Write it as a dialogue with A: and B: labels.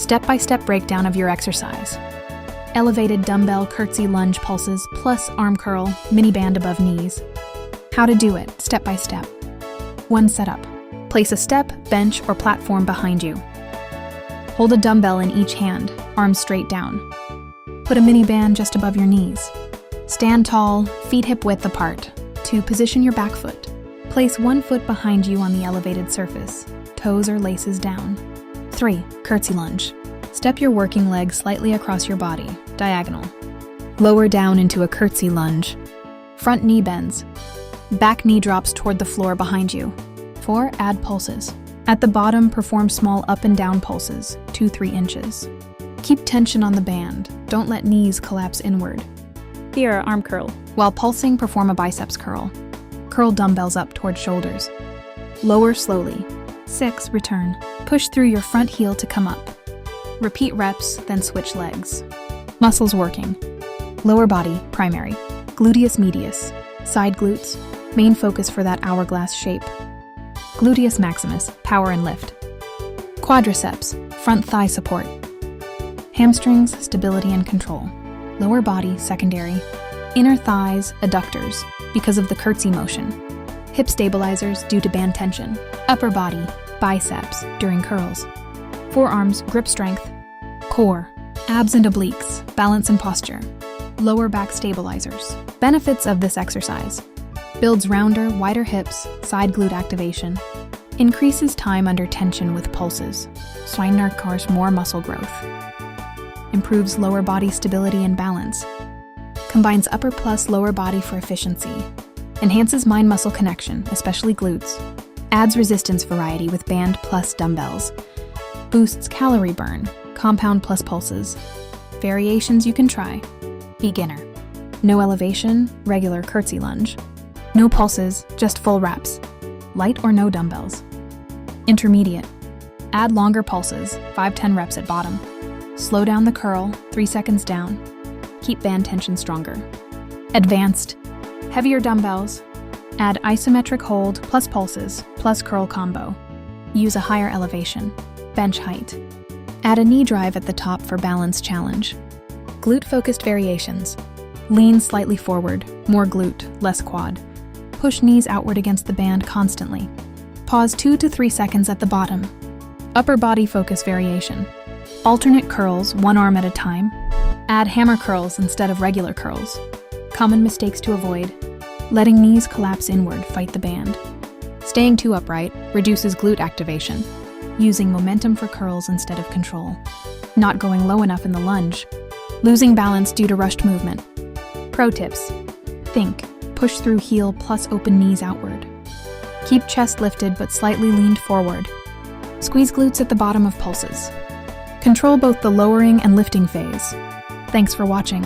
A: Step-by-step breakdown of your exercise. Elevated dumbbell curtsy lunge pulses plus arm curl, mini band above knees. How to do it, step by step. 1 setup. Place a step, bench, or platform behind you. Hold a dumbbell in each hand, arms straight down. Put a mini band just above your knees. Stand tall, feet hip width apart. 2. Position your back foot. Place 1 foot behind you on the elevated surface, toes or laces down. 3. Curtsy lunge. Step your working leg slightly across your body, diagonal. Lower down into a curtsy lunge. Front knee bends. Back knee drops toward the floor behind you. 4. Add pulses. At the bottom, perform small up and down pulses, 2-3 inches. Keep tension on the band. Don't let knees collapse inward. Here, arm curl. While pulsing, perform a biceps curl. Curl dumbbells up toward shoulders. Lower slowly. 6. Return. Push through your front heel to come up. Repeat reps, then switch legs. Muscles working. Lower body, primary. Gluteus medius. Side glutes. Main focus for that hourglass shape. Gluteus maximus, power and lift. Quadriceps, front thigh support. Hamstrings, stability and control. Lower body, secondary. Inner thighs, adductors, because of the curtsy motion. Hip stabilizers due to band tension. Upper body, biceps, during curls. Forearms, grip strength. Core, abs and obliques, balance and posture. Lower back stabilizers. Benefits of this exercise. Builds rounder, wider hips, side glute activation. Increases time under tension with pulses. Cars more muscle growth. Improves lower body stability and balance. Combines upper plus lower body for efficiency. Enhances mind-muscle connection, especially glutes. Adds resistance variety with band plus dumbbells. Boosts calorie burn, compound plus pulses. Variations you can try. Beginner. No elevation, regular curtsy lunge. No pulses, just full reps. Light or no dumbbells. Intermediate. Add longer pulses, 5-10 reps at bottom. Slow down the curl, 3 seconds down. Keep band tension stronger. Advanced. Heavier dumbbells. Add isometric hold plus pulses plus curl combo. Use a higher elevation. Bench height. Add a knee drive at the top for balance challenge. Glute-focused variations. Lean slightly forward, more glute, less quad. Push knees outward against the band constantly. Pause 2 to 3 seconds at the bottom. Upper body focus variation. Alternate curls, 1 arm at a time. Add hammer curls instead of regular curls. Common mistakes to avoid. Letting knees collapse inward, fight the band. Staying too upright reduces glute activation. Using momentum for curls instead of control. Not going low enough in the lunge. Losing balance due to rushed movement. Pro tips. Think. Push through heel plus open knees outward. Keep chest lifted but slightly leaned forward. Squeeze glutes at the bottom of pulses. Control both the lowering and lifting phase. Thanks for watching.